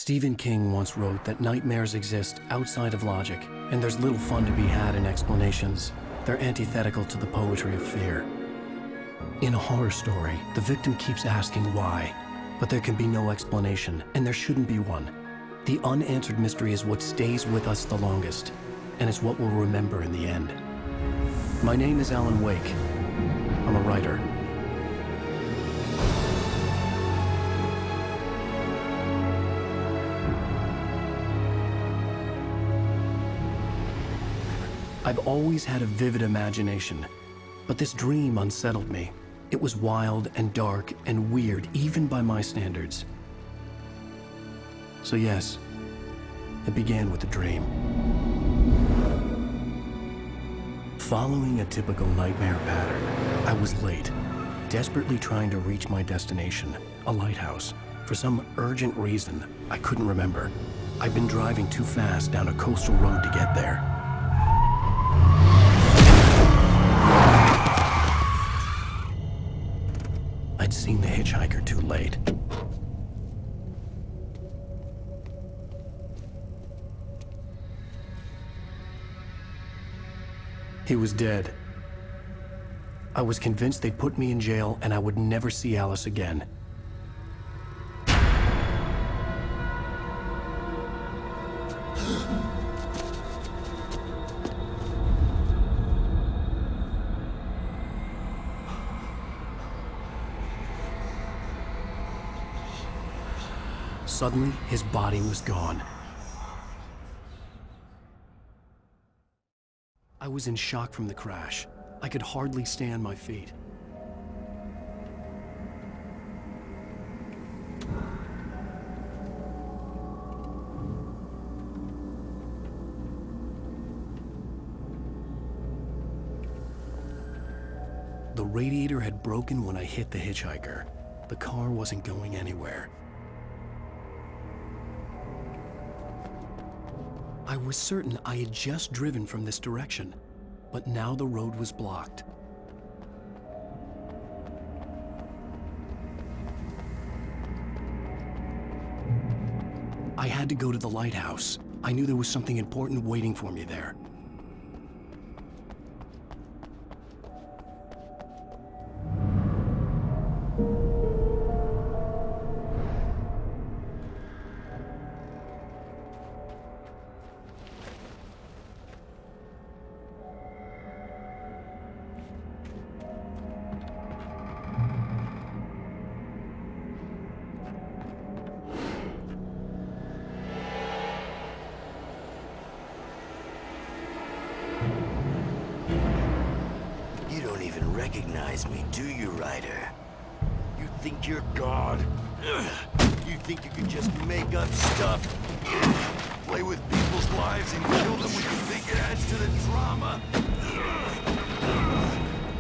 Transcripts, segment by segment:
Stephen King once wrote that nightmares exist outside of logic, and there's little fun to be had in explanations. They're antithetical to the poetry of fear. In a horror story, the victim keeps asking why, but there can be no explanation, and there shouldn't be one. The unanswered mystery is what stays with us the longest, and it's what we'll remember in the end. My name is Alan Wake. I'm a writer. I've always had a vivid imagination, but this dream unsettled me. It was wild and dark and weird, even by my standards. So yes, it began with a dream. Following a typical nightmare pattern, I was late, desperately trying to reach my destination, a lighthouse. For some urgent reason, I couldn't remember. I'd been driving too fast down a coastal road to get there. I'd seen the hitchhiker too late. He was dead. I was convinced they'd put me in jail and I would never see Alice again. Suddenly, his body was gone. I was in shock from the crash. I could hardly stay on my feet. The radiator had broken when I hit the hitchhiker. The car wasn't going anywhere. I was certain I had just driven from this direction, but now the road was blocked. I had to go to the lighthouse. I knew there was something important waiting for me there. Recognize me, do you, Ryder? You think you're God? You think you can just make up stuff? Play with people's lives and kill them when you think it adds to the drama?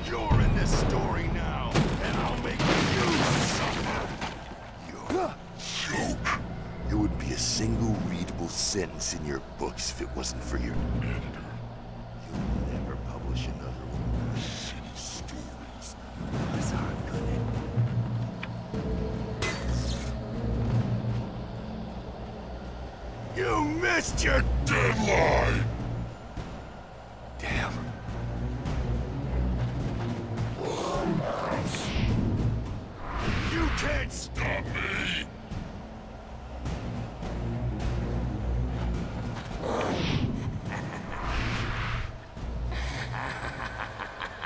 You're in this story now, and I'll make you suffer. You're a joke. There would be a single readable sentence in your books if it wasn't for your editor. You'll never publish another one. You missed your deadline! Damn. You can't stop me!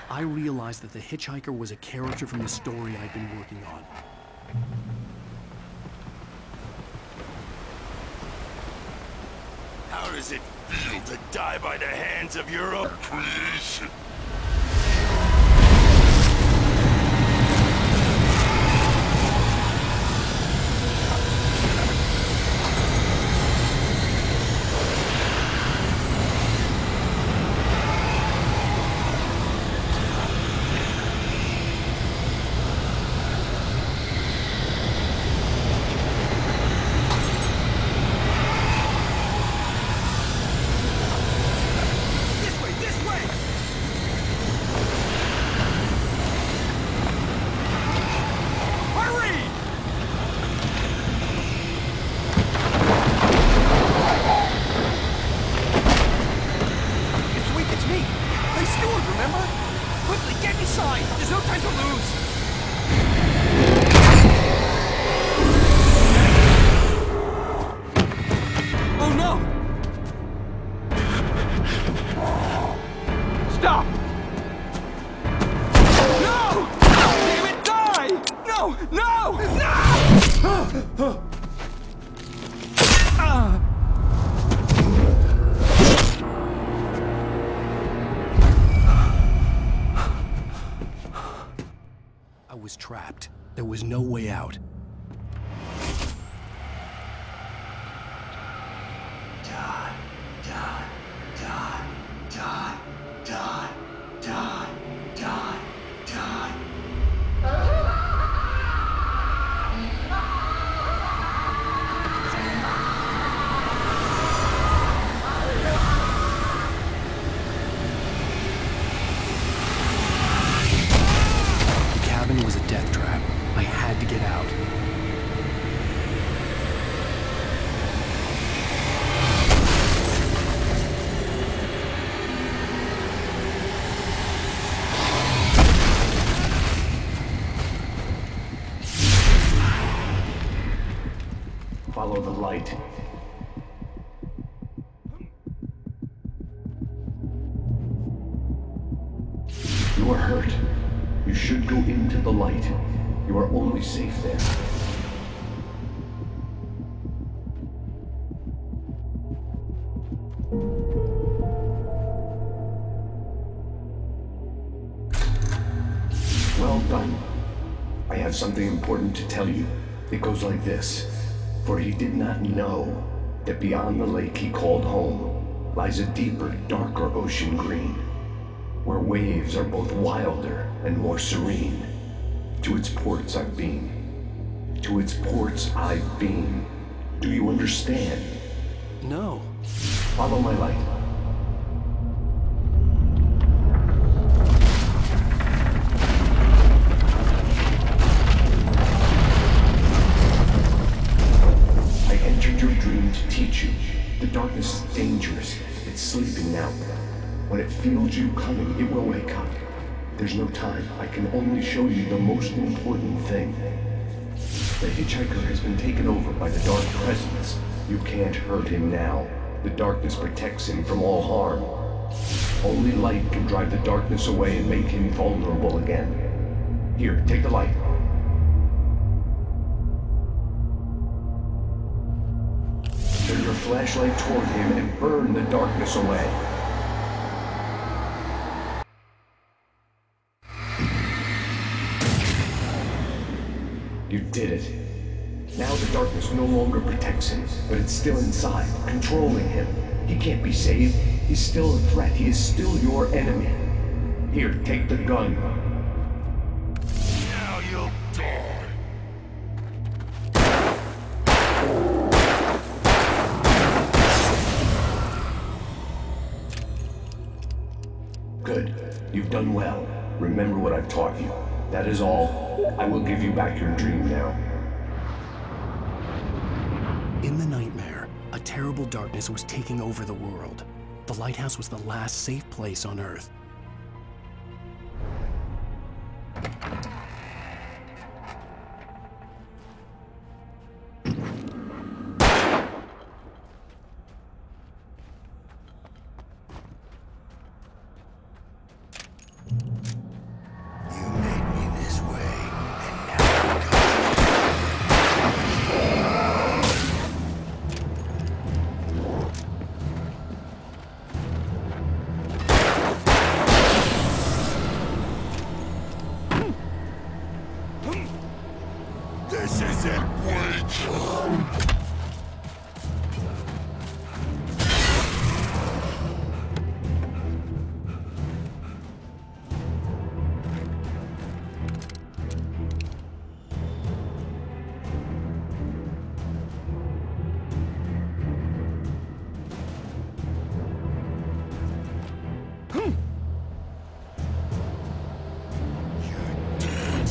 I realized that the hitchhiker was a character from the story I'd been working on. How does it feel to die by the hands of your own creation? steward, remember? Quickly, get inside! There's no time to lose! Oh no! Stop! No! Damn it, die! No! No! No! I was trapped. There was no way out. Die, die, die, die, die, die, die, die. The cabin was a death trap. I had to get out. Follow the light. You are hurt. You should go into the light. You are only safe there. Well done. I have something important to tell you. It goes like this. For he did not know that beyond the lake he called home lies a deeper, darker ocean green, where waves are both wilder and more serene. To its ports I've been. To its ports I've been. Do you understand? No. Follow my light. I entered your dream to teach you. The darkness is dangerous. It's sleeping now. When it feels you coming, it will wake up. There's no time. I can only show you the most important thing. The hitchhiker has been taken over by the dark presence. You can't hurt him now. The darkness protects him from all harm. Only light can drive the darkness away and make him vulnerable again. Here, take the light. Turn your flashlight toward him and burn the darkness away. You did it. Now the darkness no longer protects him, but it's still inside, controlling him. He can't be saved. He's still a threat. He is still your enemy. Here, take the gun. Now you'll die. Good. You've done well. Remember what I've taught you. That is all. I will give you back your dream now. In the nightmare, a terrible darkness was taking over the world. The lighthouse was the last safe place on Earth. This isn't waiting. You're dead,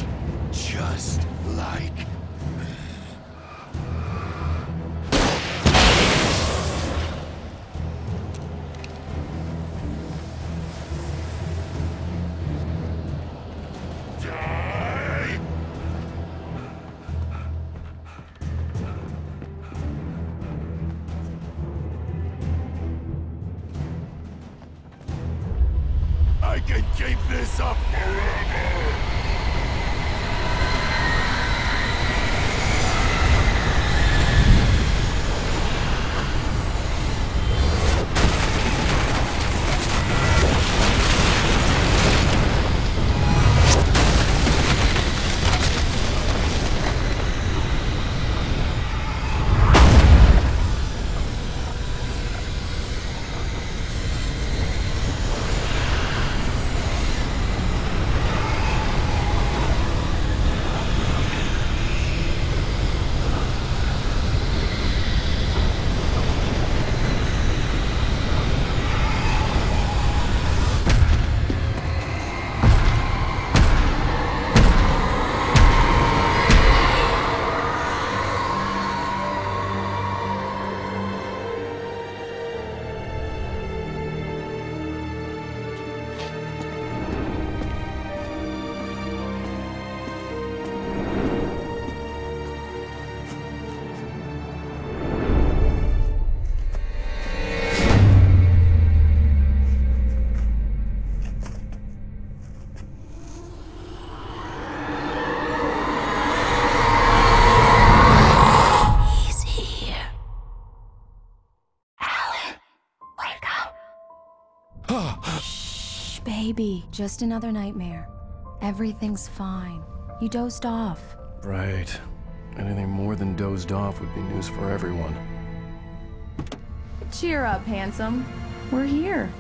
just like me. I can keep this up forever! Baby, just another nightmare. Everything's fine. You dozed off. Right. Anything more than dozed off would be news for everyone. Cheer up, handsome. We're here.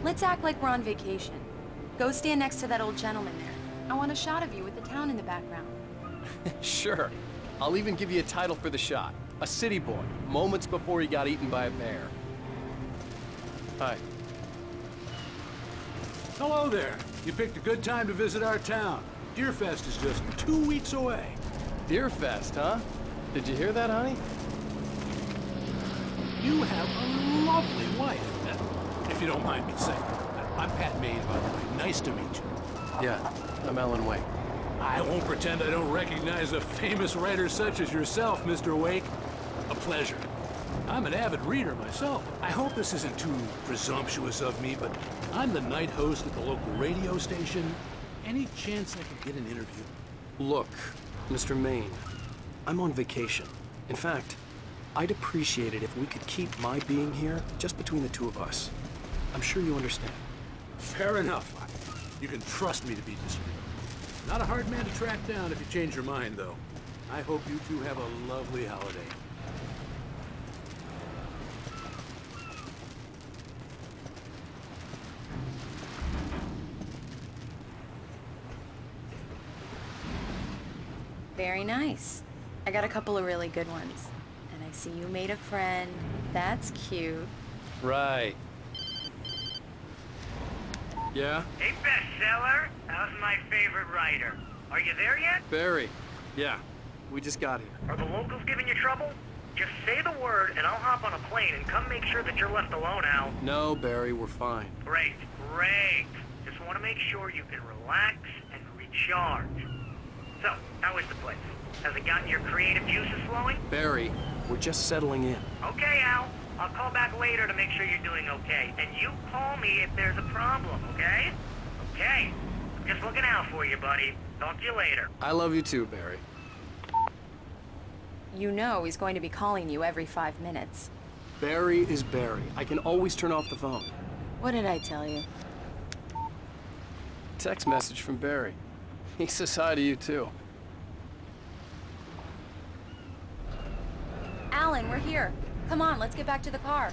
Let's act like we're on vacation. Go stand next to that old gentleman there. I want a shot of you with the town in the background. Sure. I'll even give you a title for the shot. A city boy, moments before he got eaten by a bear. Hi. Hello there. You picked a good time to visit our town. Deerfest is just 2 weeks away. Deerfest, huh? Did you hear that, honey? You have a lovely wife, if you don't mind me saying. I'm Pat Mays, by the way. Nice to meet you. Yeah, I'm Alan Wake. I won't pretend I don't recognize a famous writer such as yourself, Mr. Wake. A pleasure. I'm an avid reader myself. I hope this isn't too presumptuous of me, but I'm the night host at the local radio station. Any chance I could get an interview? Look, Mr. Maine, I'm on vacation. In fact, I'd appreciate it if we could keep my being here just between the two of us. I'm sure you understand. Fair enough. You can trust me to be discreet. Not a hard man to track down if you change your mind, though. I hope you two have a lovely holiday. Very nice. I got a couple of really good ones. And I see you made a friend. That's cute. Right. Yeah? Hey, bestseller. How's my favorite writer? Are you there yet? Barry. Yeah, we just got here. Are the locals giving you trouble? Just say the word and I'll hop on a plane and come make sure that you're left alone, Al. No, Barry, we're fine. Great, great. Just want to make sure you can relax and recharge. So, how is the place? Has it gotten your creative juices flowing? Barry, we're just settling in. Okay, Al. I'll call back later to make sure you're doing okay. And you call me if there's a problem, okay? Okay. I'm just looking out for you, buddy. Talk to you later. I love you too, Barry. You know he's going to be calling you every 5 minutes. Barry is Barry. I can always turn off the phone. What did I tell you? Text message from Barry. He says hi to you too. Alan! Alan, we're here. Come on, let's get back to the car.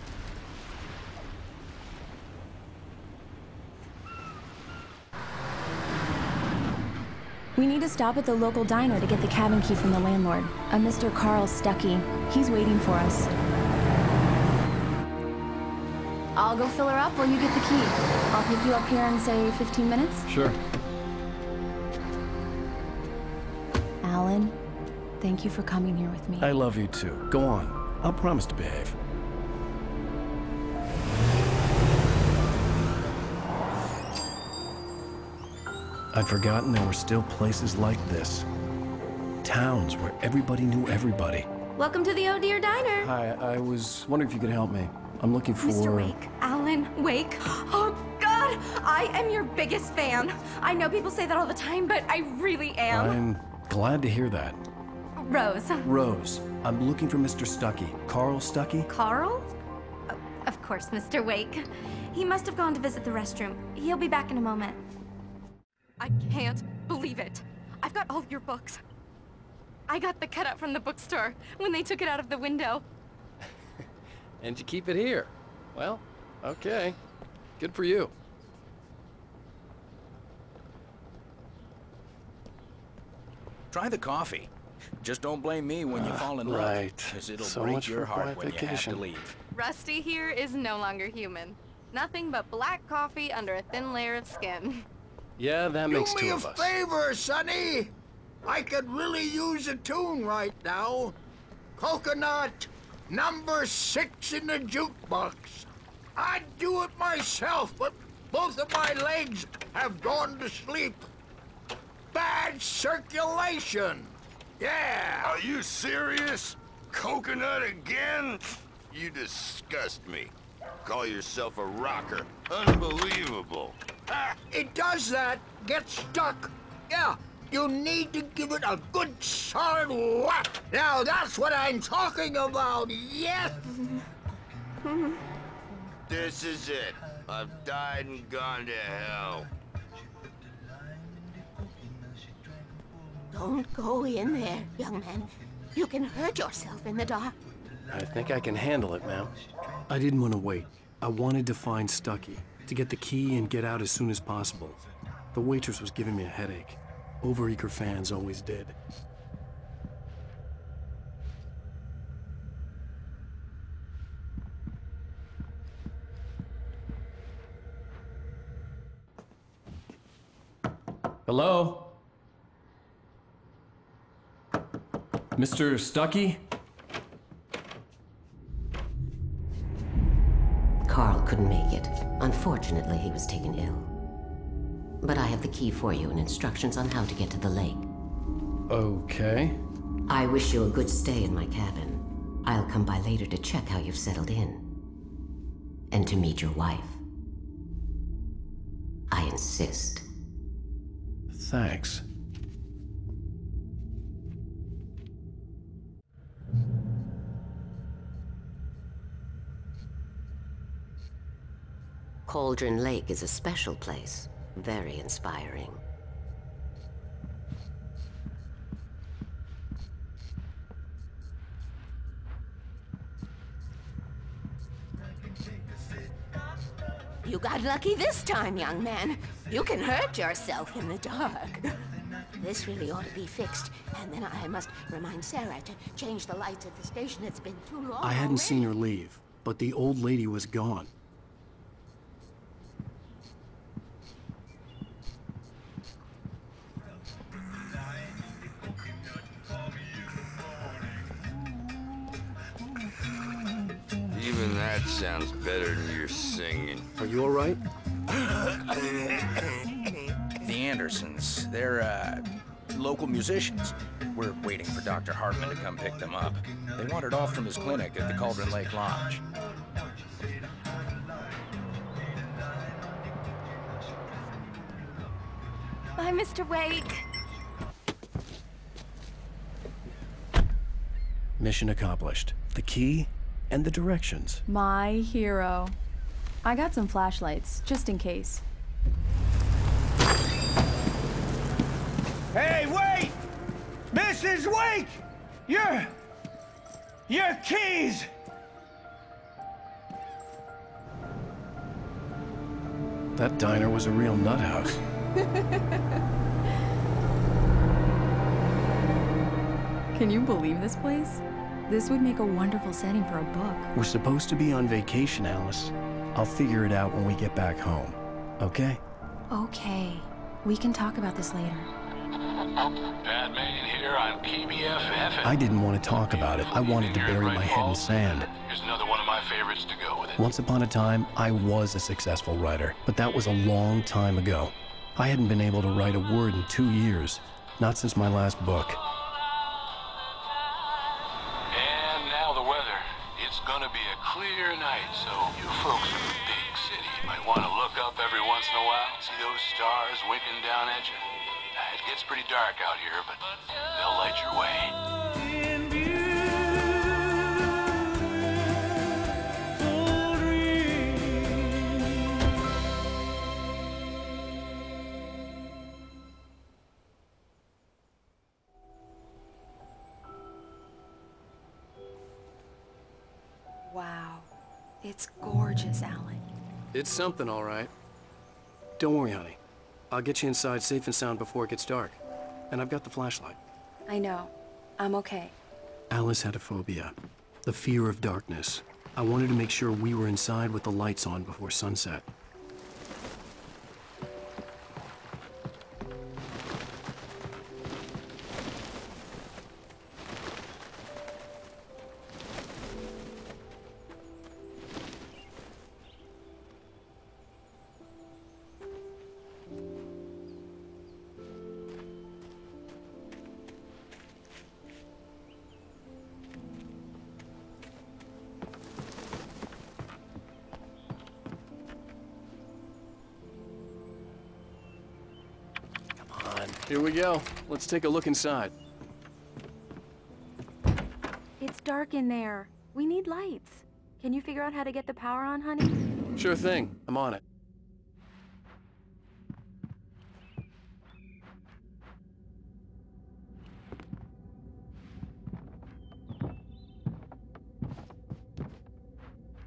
We need to stop at the local diner to get the cabin key from the landlord, a Mr. Carl Stuckey. He's waiting for us. I'll go fill her up while you get the key. I'll pick you up here in, say, 15 minutes? Sure. Alan, thank you for coming here with me. I love you too. Go on. I'll promise to behave. I'd forgotten there were still places like this. Towns where everybody knew everybody. Welcome to the Oh Dear Diner. Hi, I was wondering if you could help me. I'm looking for... Mr. Wake. Alan Wake. Oh, God! I am your biggest fan. I know people say that all the time, but I really am. I'm glad to hear that. Rose. Rose, I'm looking for Mr. Stuckey. Carl Stuckey? Carl? Oh, of course, Mr. Wake. He must have gone to visit the restroom. He'll be back in a moment. I can't believe it. I've got all your books. I got the cutout from the bookstore when they took it out of the window. And you keep it here. Well, okay. Good for you. Try the coffee. Just don't blame me when you fall in love. Right. Because it'll So break much your for heart quiet when you have to vacation. leave. Rusty here is no longer human. Nothing but black coffee under a thin layer of skin. Yeah, that makes Do me two a of us. favor, Sonny. I could really use a tune right now. Coconut, number 6 in the jukebox. I'd do it myself, but both of my legs have gone to sleep. Bad circulation. Yeah. Are you serious? Coconut again? You disgust me. Call yourself a rocker. Unbelievable. It does that. Get stuck. Yeah. You need to give it a good solid whack. Now that's what I'm talking about. Yes. This is it. I've died and gone to hell. Don't go in there, young man. You can hurt yourself in the dark. I think I can handle it, ma'am. I didn't want to wait. I wanted to find Stuckey, to get the key and get out as soon as possible. The waitress was giving me a headache. Overeager fans always did. Hello? Mr. Stuckey? Carl couldn't make it. Unfortunately, he was taken ill. But I have the key for you and instructions on how to get to the lake. Okay. I wish you a good stay in my cabin. I'll come by later to check how you've settled in. And to meet your wife. I insist. Thanks. Cauldron Lake is a special place. Very inspiring. You got lucky this time, young man. You can hurt yourself in the dark. This really ought to be fixed, and then I must remind Sarah to change the lights at the station. It's been too long. I hadn't seen her leave, but the old lady was gone. Even that sounds better than your singing. Are you all right? The Andersons, they're, local musicians. We're waiting for Dr. Hartman to come pick them up. They wandered off from his clinic at the Cauldron Lake Lodge. Bye, Mr. Wake. Mission accomplished. The key and the directions. My hero. I got some flashlights, just in case. Hey, wait! Mrs. Wake! Your keys! That diner was a real nut house. Can you believe this place? This would make a wonderful setting for a book. We're supposed to be on vacation, Alice. I'll figure it out when we get back home, okay? Okay. We can talk about this later. Pat Main here on KBFF. I didn't want to talk about it. I wanted to bury my head in sand. Here's another one of my favorites to go with it. Once upon a time, I was a successful writer, but that was a long time ago. I hadn't been able to write a word in 2 years, not since my last book. And now the weather. It's gonna be a clear night, so you folks in the big city might want to look up every once in a while, see those stars winking down at you. It gets pretty dark out here, but they'll light your way. Wow. It's gorgeous, Alan. It's something, all right. Don't worry, honey. I'll get you inside safe and sound before it gets dark. And I've got the flashlight. I know. I'm okay. Alice had a phobia, the fear of darkness. I wanted to make sure we were inside with the lights on before sunset. Here we go. Let's take a look inside. It's dark in there. We need lights. Can you figure out how to get the power on, honey? Sure thing. I'm on it.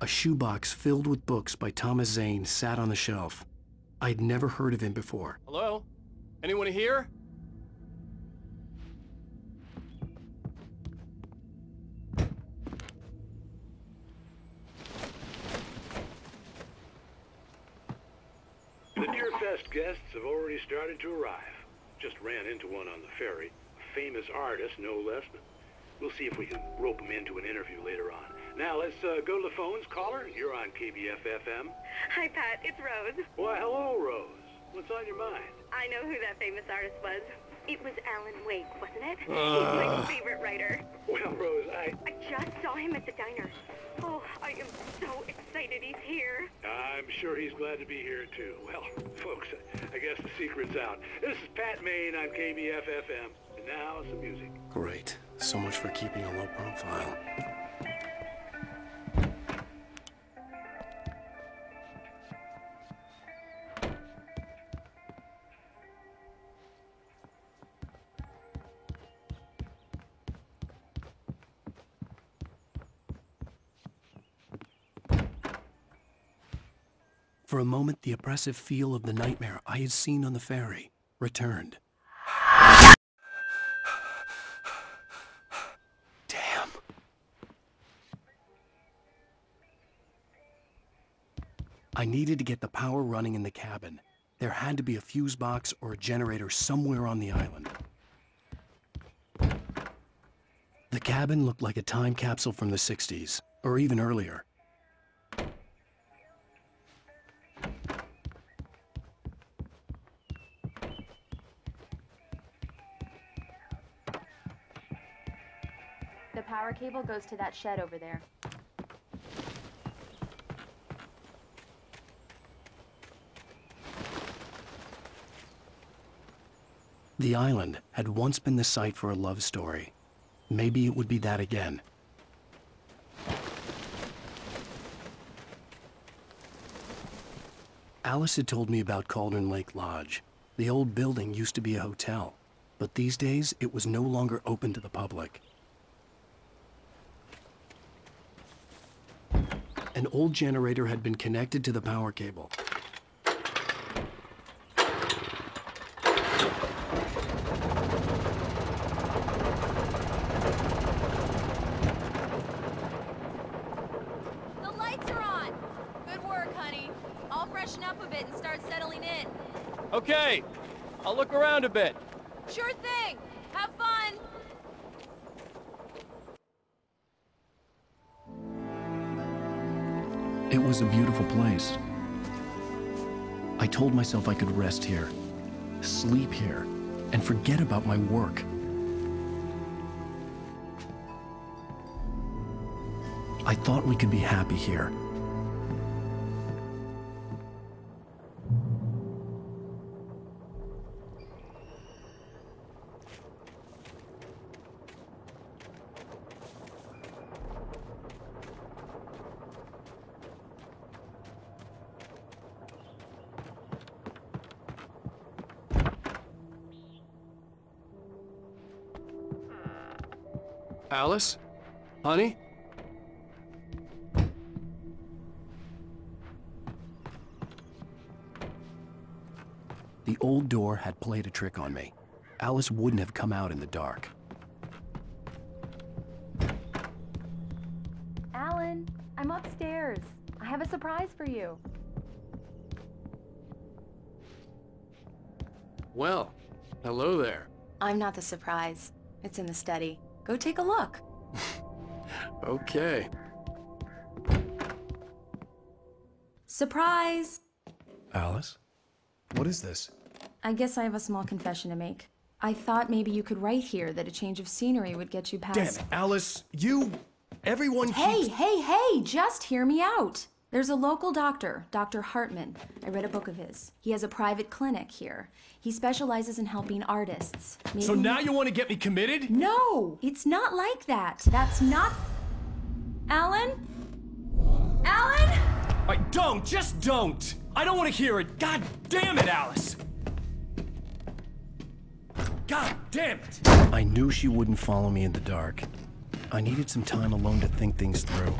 A shoebox filled with books by Thomas Zane sat on the shelf. I'd never heard of him before. Hello? Anyone here? The Deer Fest guests have already started to arrive. Just ran into one on the ferry. A famous artist, no less. But we'll see if we can rope him into an interview later on. Now, let's go to the phones. Caller, you're on KBFFM. Hi, Pat. It's Rose. Why, hello, Rose. What's on your mind? I know who that famous artist was. It was Alan Wake, wasn't it? He's my favorite writer. Well, Rose, I just saw him at the diner. Oh, I am so excited he's here. I'm sure he's glad to be here, too. Well, folks, I guess the secret's out. This is Pat Main on KBFFM. And now, some music. Great. So much for keeping a low profile. For a moment, the oppressive feel of the nightmare I had seen on the ferry returned. Damn. I needed to get the power running in the cabin. There had to be a fuse box or a generator somewhere on the island. The cabin looked like a time capsule from the 60s, or even earlier. The power cable goes to that shed over there. The island had once been the site for a love story. Maybe it would be that again. Alice had told me about Cauldron Lake Lodge. The old building used to be a hotel, but these days it was no longer open to the public. An old generator had been connected to the power cable. The lights are on! Good work, honey. I'll freshen up a bit and start settling in. Okay, I'll look around a bit. Sure thing! Have fun! It was a beautiful place. I told myself I could rest here, sleep here, and forget about my work. I thought we could be happy here. Alice? Honey? The old door had played a trick on me. Alice wouldn't have come out in the dark. Alan, I'm upstairs. I have a surprise for you. Well, hello there. I'm not the surprise. It's in the study. Go take a look. Okay. Surprise! Alice? What is this? I guess I have a small confession to make. I thought maybe you could write here that a change of scenery would get you past— Damn it, Alice! Everyone Hey, keeps— hey! Just hear me out! There's a local doctor, Dr. Hartman. I read a book of his. He has a private clinic here. He specializes in helping artists. So now you want to get me committed? No! It's not like that. That's not— Alan? Alan? Just don't! I don't want to hear it! God damn it, Alice! God damn it! I knew she wouldn't follow me in the dark. I needed some time alone to think things through.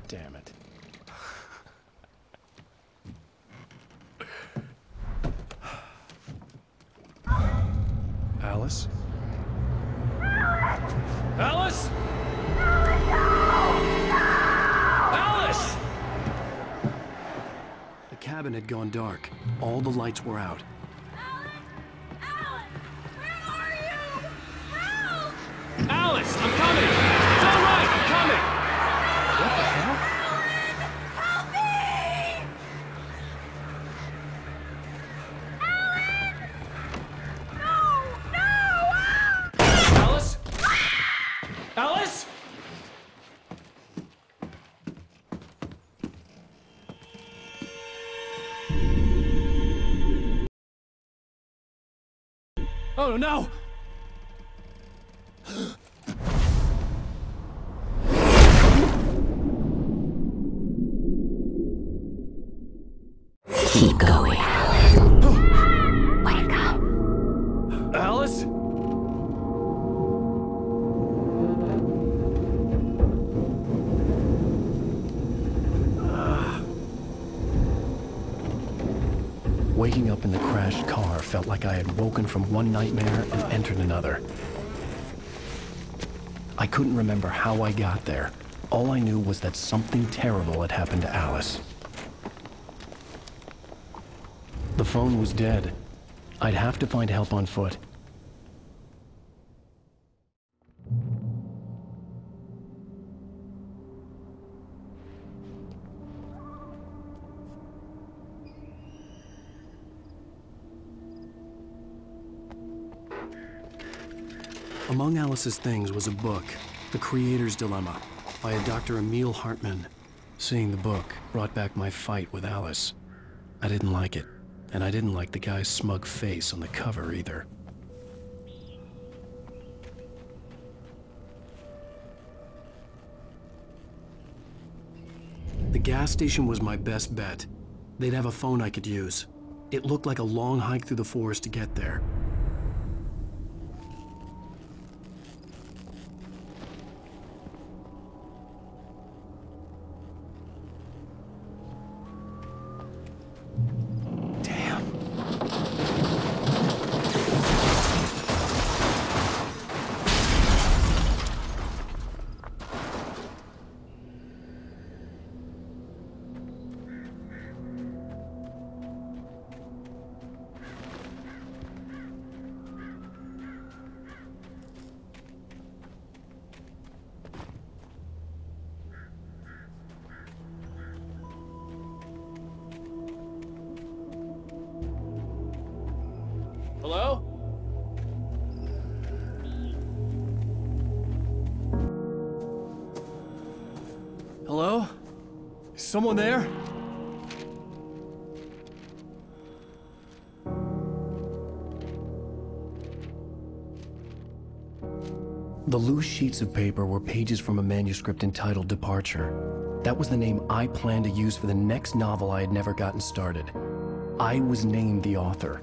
Damn it. Alice? Alice? Alice! The cabin had gone dark. All the lights were out. Alice, I'm coming! It's all right, I'm coming! What the hell? Help me! Alice? Alice? Oh no! Keep going. Wake up. Alice? Waking up in the crashed car felt like I had woken from one nightmare and entered another. I couldn't remember how I got there. All I knew was that something terrible had happened to Alice. The phone was dead. I'd have to find help on foot. Among Alice's things was a book, The Creator's Dilemma, by a Dr. Emil Hartman. Seeing the book brought back my fight with Alice. I didn't like it, and I didn't like the guy's smug face on the cover either. The gas station was my best bet. They'd have a phone I could use. It looked like a long hike through the forest to get there. Hello? Hello? Is someone there? The loose sheets of paper were pages from a manuscript entitled Departure. That was the name I planned to use for the next novel I had never gotten started. I was named the author.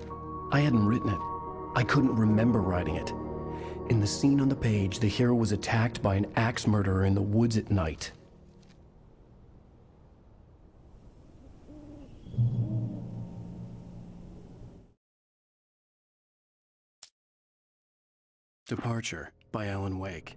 I hadn't written it. I couldn't remember writing it. In the scene on the page, the hero was attacked by an axe murderer in the woods at night. Departure by Alan Wake.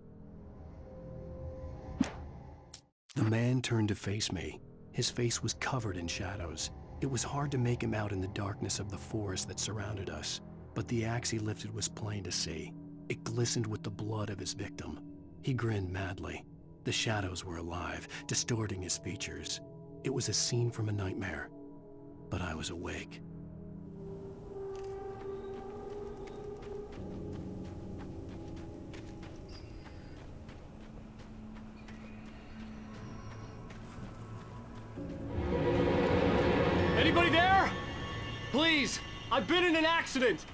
The man turned to face me. His face was covered in shadows. It was hard to make him out in the darkness of the forest that surrounded us, but the axe he lifted was plain to see. It glistened with the blood of his victim. He grinned madly. The shadows were alive, distorting his features. It was a scene from a nightmare, but I was awake. Anybody there? Please, I've been in an accident.